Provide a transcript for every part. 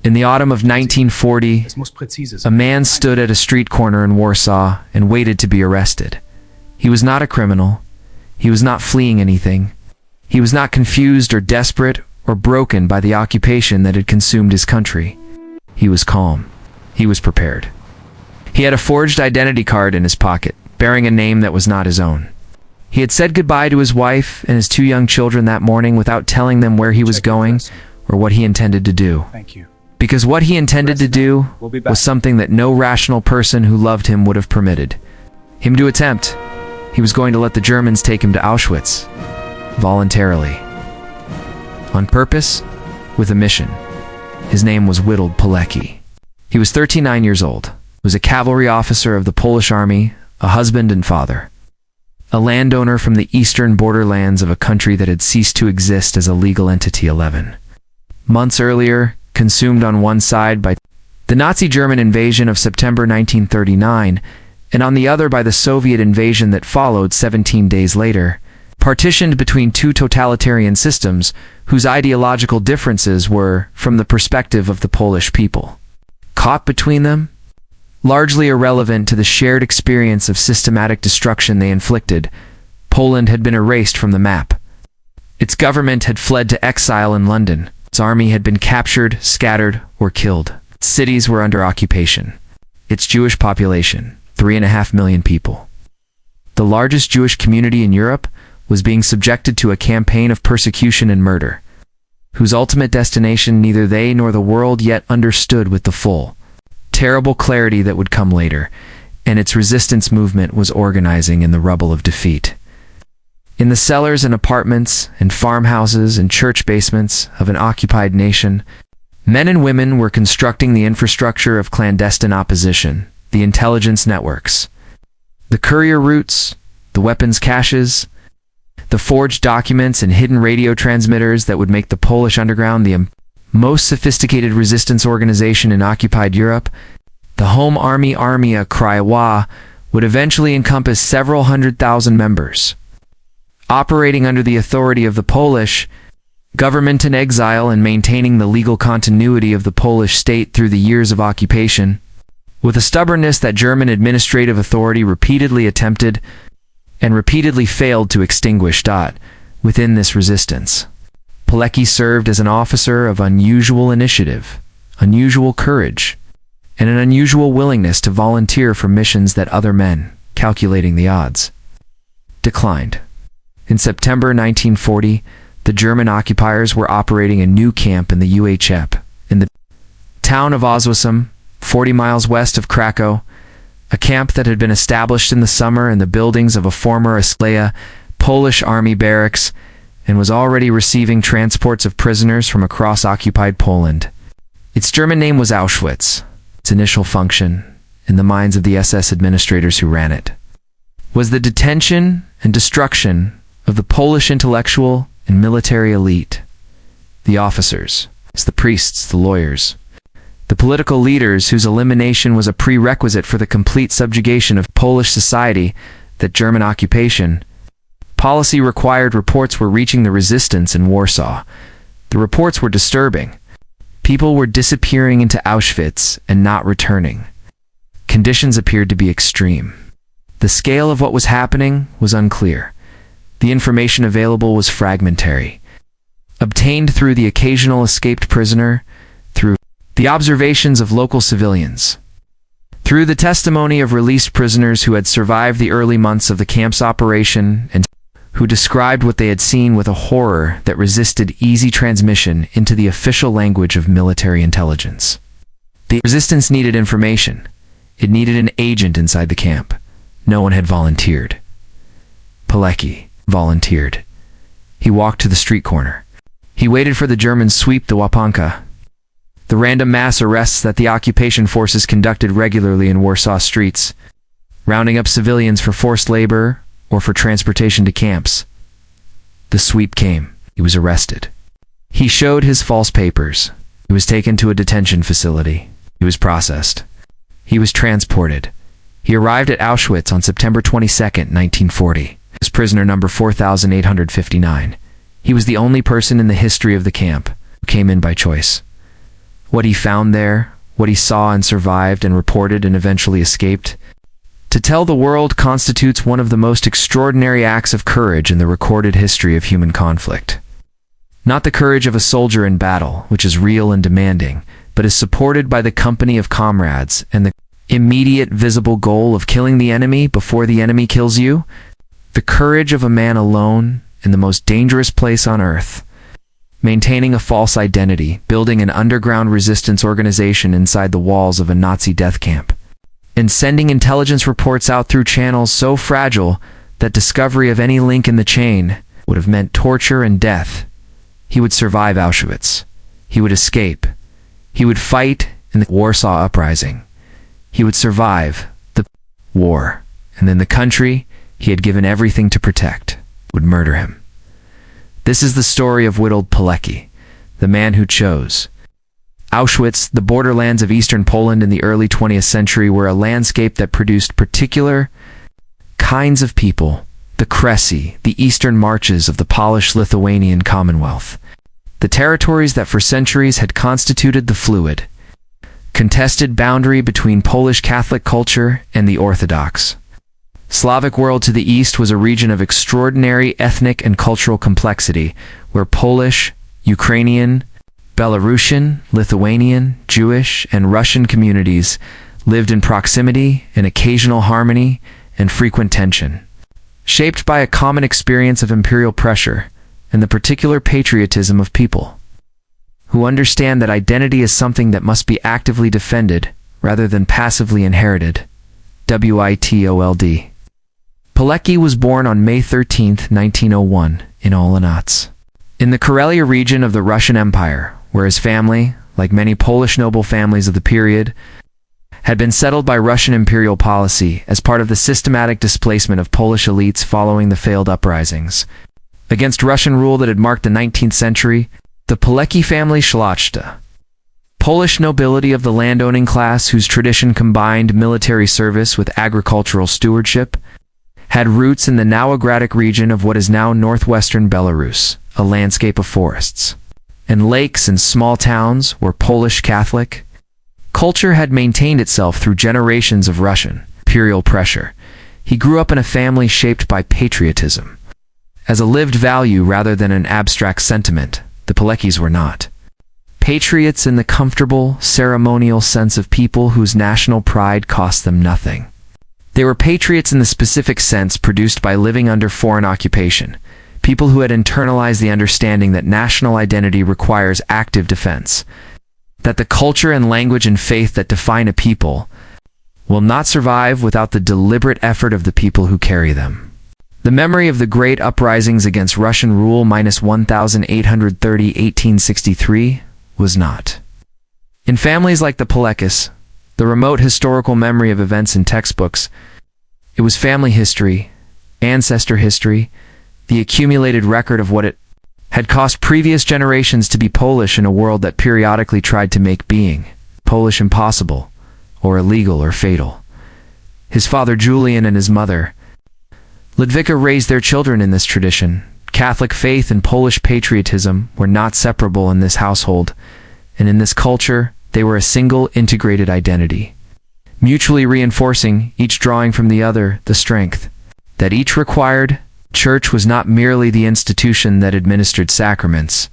In the autumn of 1940, a man stood at a street corner in Warsaw and waited to be arrested. He was not a criminal. He was not fleeing anything. He was not confused or desperate or broken by the occupation that had consumed his country. He was calm. He was prepared. He had a forged identity card in his pocket, bearing a name that was not his own. He had said goodbye to his wife and his 2 young children that morning without telling them where he was going or what he intended to do. Because what he intended to do was something that no rational person who loved him would have permitted him to attempt. He was going to let the Germans take him to Auschwitz, voluntarily. On purpose, with a mission. His name was Witold Pilecki. He was 39 years old, was a cavalry officer of the Polish army, a husband and father. A landowner from the eastern borderlands of a country that had ceased to exist as a legal entity 11 months earlier, consumed on one side by the Nazi German invasion of September 1939, and on the other by the Soviet invasion that followed 17 days later, partitioned between 2 totalitarian systems whose ideological differences were, from the perspective of the Polish people, caught between them, largely irrelevant to the shared experience of systematic destruction they inflicted. Poland had been erased from the map. Its government had fled to exile in London. Its army had been captured, scattered, or killed. Its cities were under occupation. Its Jewish population, 3.5 million people, the largest Jewish community in Europe, was being subjected to a campaign of persecution and murder, whose ultimate destination neither they nor the world yet understood with the full, terrible clarity that would come later, and its resistance movement was organizing in the rubble of defeat. In the cellars and apartments and farmhouses and church basements of an occupied nation, men and women were constructing the infrastructure of clandestine opposition, the intelligence networks, the courier routes, the weapons caches, the forged documents and hidden radio transmitters that would make the Polish underground the most sophisticated resistance organization in occupied Europe. The Home Army Armia Krajowa would eventually encompass several 100,000 members. Operating under the authority of the Polish government in exile and maintaining the legal continuity of the Polish state through the years of occupation, with a stubbornness that German administrative authority repeatedly attempted and repeatedly failed to extinguish. Within this resistance, Pilecki served as an officer of unusual initiative, unusual courage, and an unusual willingness to volunteer for missions that other men, calculating the odds, declined. In September 1940, the German occupiers were operating a new camp in the WWII, in the town of Auschwitz, 40 miles west of Krakow, a camp that had been established in the summer in the buildings of a former Asklaya Polish army barracks and was already receiving transports of prisoners from across occupied Poland. Its German name was Auschwitz. Its initial function, in the minds of the SS administrators who ran it, was the detention and destruction of the Polish intellectual and military elite, the officers, the priests, the lawyers, the political leaders whose elimination was a prerequisite for the complete subjugation of Polish society. That German occupation policy required reports were reaching the resistance in Warsaw. The reports were disturbing. People were disappearing into Auschwitz and not returning. Conditions appeared to be extreme. The scale of what was happening was unclear. The information available was fragmentary, obtained through the occasional escaped prisoner, through the observations of local civilians, through the testimony of released prisoners who had survived the early months of the camp's operation and who described what they had seen with a horror that resisted easy transmission into the official language of military intelligence. The resistance needed information. It needed an agent inside the camp. No one had volunteered. Pilecki volunteered. He walked to the street corner. He waited for the Germans sweep the Łapanka, the random mass arrests that the occupation forces conducted regularly in Warsaw streets, rounding up civilians for forced labor or for transportation to camps. The sweep came. He was arrested. He showed his false papers. He was taken to a detention facility. He was processed. He was transported. He arrived at Auschwitz on September 22, 1940. As prisoner number 4,859. He was the only person in the history of the camp who came in by choice. what he found there, what he saw and survived and reported and eventually escaped. To tell the world constitutes one of the most extraordinary acts of courage in the recorded history of human conflict. Not the courage of a soldier in battle, which is real and demanding, but is supported by the company of comrades and the immediate visible goal of killing the enemy before the enemy kills you. The courage of a man alone in the most dangerous place on earth, maintaining a false identity, building an underground resistance organization inside the walls of a Nazi death camp, and sending intelligence reports out through channels so fragile that discovery of any link in the chain would have meant torture and death. He would survive Auschwitz. He would escape. He would fight in the Warsaw Uprising. He would survive the war, and then the country he had given everything to protect would murder him. This is the story of Witold Pilecki, the man who chose. Auschwitz, the borderlands of eastern Poland in the early 20th century, were a landscape that produced particular kinds of people, the Kresy, the eastern marches of the Polish-Lithuanian Commonwealth, the territories that for centuries had constituted the fluid, contested boundary between Polish Catholic culture and the Orthodox Slavic world to the east was a region of extraordinary ethnic and cultural complexity, where Polish, Ukrainian, Belarusian, Lithuanian, Jewish, and Russian communities lived in proximity, in occasional harmony, and frequent tension, shaped by a common experience of imperial pressure and the particular patriotism of people who understand that identity is something that must be actively defended rather than passively inherited. Witold. Pilecki was born on May 13, 1901, in Olenice, in the Karelia region of the Russian Empire, where his family, like many Polish noble families of the period, had been settled by Russian imperial policy as part of the systematic displacement of Polish elites following the failed uprisings against Russian rule that had marked the 19th century. The Pilecki family Szlachta, Polish nobility of the landowning class whose tradition combined military service with agricultural stewardship, had roots in the now Agradic region of what is now northwestern Belarus, a landscape of forests and lakes and small towns where Polish Catholic culture had maintained itself through generations of Russian imperial pressure. He grew up in a family shaped by patriotism as a lived value rather than an abstract sentiment. The Pileckis were not patriots in the comfortable, ceremonial sense of people whose national pride cost them nothing. They were patriots in the specific sense produced by living under foreign occupation, people who had internalized the understanding that national identity requires active defense, that the culture and language and faith that define a people will not survive without the deliberate effort of the people who carry them. The memory of the great uprisings against Russian rule -1830-1863 was not. In families like the Pileckis, the remote historical memory of events in textbooks, it was family history, ancestor history, the accumulated record of what it had cost previous generations to be Polish in a world that periodically tried to make being Polish impossible, or illegal or fatal. His father Julian and his mother Ludwika raised their children in this tradition. Catholic faith and Polish patriotism were not separable in this household, and in this culture, they were a single integrated identity, mutually reinforcing, each drawing from the other, the strength that each required. Church was not merely the institution that administered sacraments.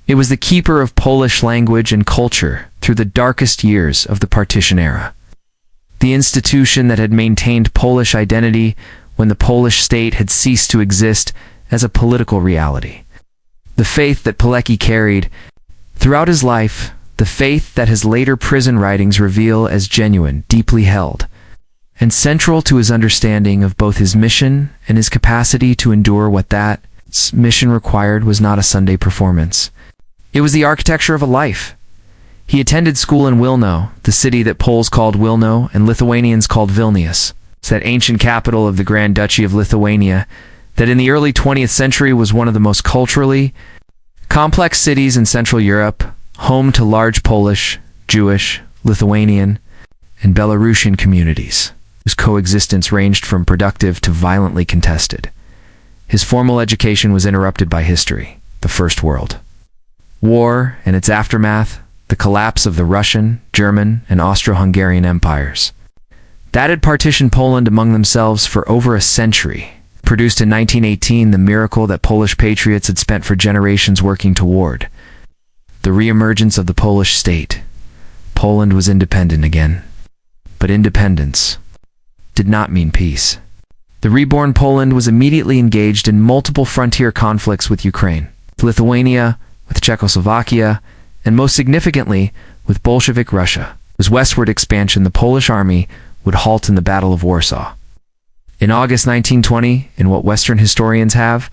It was the keeper of Polish language and culture through the darkest years of the partition era. The institution that had maintained Polish identity when the Polish state had ceased to exist as a political reality. The faith that Pilecki carried throughout his life, the faith that his later prison writings reveal as genuine, deeply held, and central to his understanding of both his mission and his capacity to endure what that mission required, was not a Sunday performance. It was the architecture of a life. He attended school in Wilno, the city that Poles called Wilno and Lithuanians called Vilnius, that ancient capital of the Grand Duchy of Lithuania, that in the early 20th century was one of the most culturally complex cities in Central Europe, home to large Polish, Jewish, Lithuanian, and Belarusian communities, whose coexistence ranged from productive to violently contested. His formal education was interrupted by history, the First World War and its aftermath, the collapse of the Russian, German, and Austro-Hungarian empires. That had partitioned Poland among themselves for over a century, produced in 1918 the miracle that Polish patriots had spent for generations working toward: the re-emergence of the Polish state. Poland was independent again. But independence did not mean peace. The reborn Poland was immediately engaged in multiple frontier conflicts with Ukraine, with Lithuania, with Czechoslovakia, and most significantly, with Bolshevik Russia. Whose westward expansion the Polish army would halt in the Battle of Warsaw. In August 1920, in what Western historians have